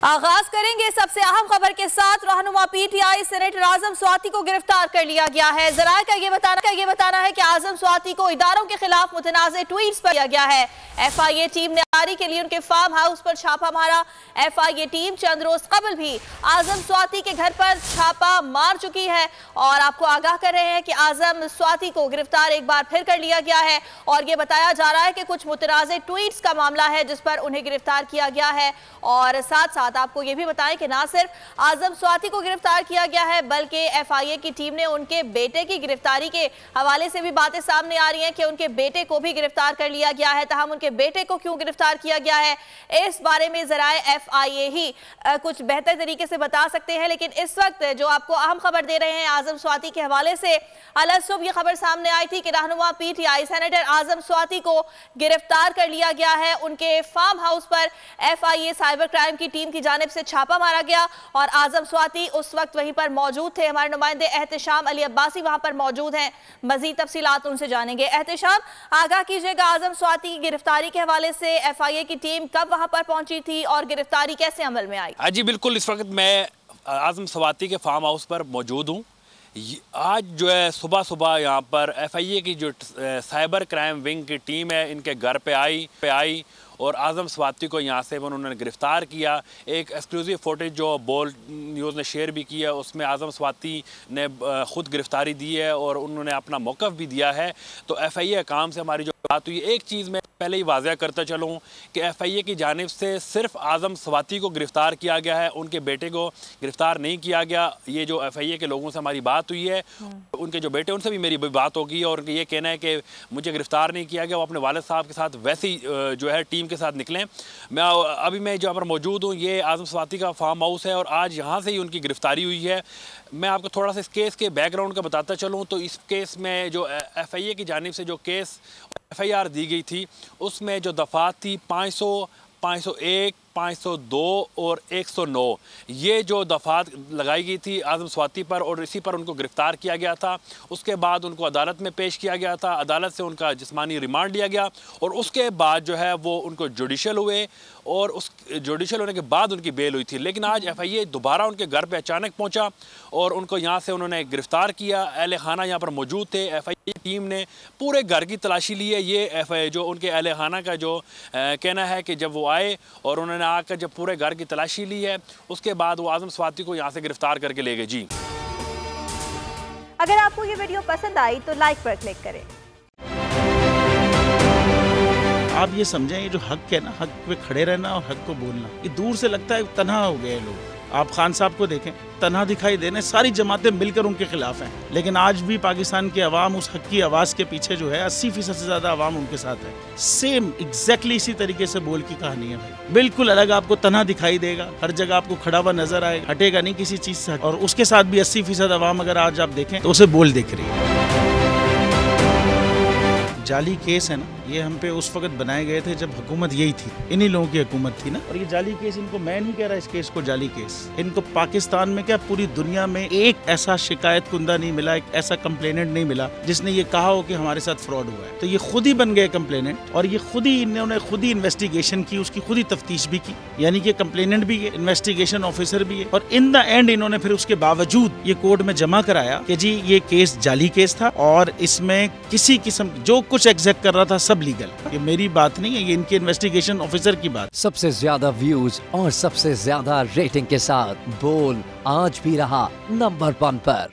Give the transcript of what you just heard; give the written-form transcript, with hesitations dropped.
आगाज करेंगे सबसे अहम खबर के साथ। रहनुमा पीटीआई सेनेटर आजम स्वाति को गिरफ्तार कर लिया गया है। जराये का ये बताना है कि आजम स्वाति को इदारों के खिलाफ मुतनाज़े ट्वीट्स पर किया गया है। एफआईए टीम ने जारी के लिए उनके फार्म हाउस पर छापा मारा। एफआईए टीम चंद रोज कबल भी आजम स्वाति के घर पर छापा मार चुकी है और आपको आगाह कर रहे हैं कि आजम स्वाति को गिरफ्तार एक बार फिर कर लिया गया है। और ये बताया जा रहा है कि कुछ मुतनाज़े ट्वीट्स का मामला है जिस पर उन्हें गिरफ्तार किया गया है। और साथ साथ आपको यह भी बताएं कि ना सिर्फ आजम स्वाति को गिरफ्तार किया गया है बल्कि एफआईए की टीम ने उनके बेटे की गिरफ्तारी के हवाले से भी बातें सामने आ रही हैं कि उनके बेटे को भी गिरफ्तार कर लिया गया है। तहम उनके बेटे को क्यों गिरफ्तार किया गया है इस बारे में जराए एफआईए ही कुछ बेहतर तरीके से बता सकते हैं। लेकिन इस वक्त जो आपको अहम खबर दे रहे हैं आजम स्वाति के हवाले से, अल सुबह ये खबर सामने आई थी कि रहनुमा पीटीआई सेनेटर आजम स्वाति को गिरफ्तार कर लिया गया है। उनके फार्म हाउस पर एफआईए साइबर क्राइम की टीम की जानिब से छापा मारा गया और आजम स्वाति उस वक्त वहीं पर मौजूद थे। हमारे नुमाइंदे एहतशाम अली अब्बासी वहां पर मौजूद हैं, मजीद तफसीलात उनसे जानेंगे। एहतशाम, आगाह कीजिएगा, आजम स्वाति की गिरफ्तारी के हवाले से एफआईए की टीम कब वहां पर पहुंची थी और गिरफ्तारी कैसे अमल में आई? जी बिल्कुल, इस वक्त मैं आजम स्वाति के फार्म हाउस पर मौजूद हूँ। आज जो है सुबह सुबह यहाँ पर एफआईए की जो साइबर क्राइम विंग की टीम है इनके घर पे आई और आजम स्वाति को यहाँ से उन्होंने गिरफ़्तार किया। एक एक्सक्लूसिव फुटेज जो बोल न्यूज़ ने शेयर भी किया उसमें आजम स्वाति ने ख़ुद गिरफ़्तारी दी है और उन्होंने अपना मौक़िफ़ भी दिया है। तो एफआईए काम से हमारी जो बात हुई, एक चीज़ मैं पहले ही वाज़ह करता चलूँ कि एफआईए की जानिब से सिर्फ आजम स्वाति को गिरफ़्तार किया गया है, उनके बेटे को गिरफ़्तार नहीं किया गया। ये जो एफआईए के लोगों से हमारी बात हुई है, उनके जो बेटे उनसे भी मेरी बात होगी और उनका ये कहना है कि मुझे गिरफ़्तार नहीं किया गया, वो अपने वालिद साहब के साथ वैसे ही जो है टीम के साथ निकलें। मैं जहाँ पर मौजूद हूँ, ये आजम स्वाति का फार्म हाउस है और आज यहाँ से ही उनकी गिरफ़्तारी हुई है। मैं आपको थोड़ा सा इस केस के बैकग्राउंड का बताता चलूँ तो इस केस में जो एफआईए की जानिब से जो केस एफआईआर दी गई थी उसमें जो दफ़ात थी 500, 501, 502 और 109, ये जो दफ़ात लगाई गई थी आजम स्वाति पर और इसी पर उनको गिरफ़्तार किया गया था। उसके बाद उनको अदालत में पेश किया गया था, अदालत से उनका जिस्मानी रिमांड लिया गया और उसके बाद जो है वो उनको जुडिशल हुए और उस जुडिशल होने के बाद उनकी बेल हुई थी। लेकिन आज एफआईए दोबारा उनके घर पर अचानक पहुँचा और उनको यहाँ से उन्होंने गिरफ़्तार किया। अहले खाना यहाँ पर मौजूद थे। एफआईए टीम ने पूरे घर की तलाशी ली है। ये जो उनके अहले खाना का जो कहना है कि जब वो आए और उन्होंने आकर जब पूरे घर की तलाशी ली है उसके बाद वो आजम स्वाति को यहाँ से गिरफ्तार करके ले गए। जी, अगर आपको ये वीडियो पसंद आई तो लाइक पर क्लिक करें। आप ये समझें, ये जो हक है ना, हक पे खड़े रहना और हक को बोलना, ये दूर से लगता है तन्हा हो गए लोग। आप खान साहब को देखें, तन्हा दिखाई देने, सारी जमातें मिलकर उनके खिलाफ हैं, लेकिन आज भी पाकिस्तान की आवाम उस हक की आवाज़ के पीछे जो है 80% से ज़्यादा आवाम उनके साथ है। सेम एग्जैक्टली इसी तरीके से बोल की कहानी है भाई, बिल्कुल अलग आपको तन्हा दिखाई देगा, हर जगह आपको खड़ा हुआ नजर आएगा, हटेगा नहीं किसी चीज़ से। और उसके साथ भी 80% आवाम अगर आज आप देखें तो उसे बोल दिख रही है। जाली केस है ना, ये हम पे उस वक्त बनाए गए थे जब हुकूमत यही थी, इन्हीं लोगों की हुकूमत थी ना। और ये जाली केस, इनको मैं नहीं कह रहा इस केस को जाली केस, इनको पाकिस्तान में क्या पूरी दुनिया में एक ऐसा शिकायत कुंदा नहीं मिला, एक ऐसा कंप्लेनेंट नहीं मिला जिसने ये कहा हो कि हमारे साथ फ्रॉड हुआ है। तो ये खुद ही बन गए कंप्लेनेंट और ये खुद ही इन्होंने खुद ही इन्वेस्टिगेशन की, उसकी खुद ही तफ्तीश भी की, यानी कि कंप्लेनेंट भी है, इन्वेस्टिगेशन ऑफिसर भी है। और इन द एंड इन्होंने फिर उसके बावजूद ये कोर्ट में जमा कराया कि जी ये केस जाली केस था और इसमें किसी किस्म जो कुछ एग्जैक्ट कर रहा था सब लीगल। ये मेरी बात नहीं है, ये इनके इन्वेस्टिगेशन ऑफिसर की बात। सबसे ज्यादा व्यूज और सबसे ज्यादा रेटिंग के साथ बोल आज भी रहा नंबर 1 पर।